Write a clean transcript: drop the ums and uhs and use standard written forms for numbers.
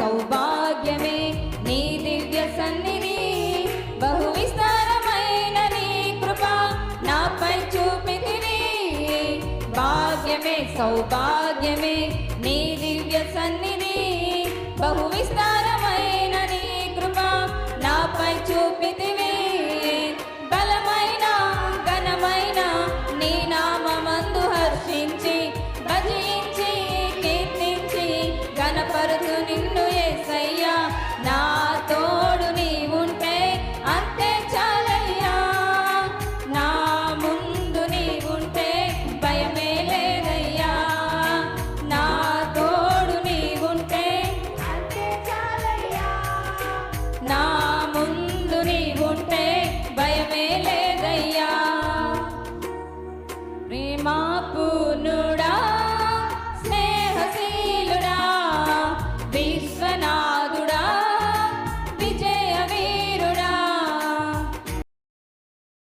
సౌభాగ్యమే నీ దివ్య సన్నిధి, బహు విస్తారమైన నీ కృప నాపై చూపితివి. భాగ్యమే సౌభాగ్యమే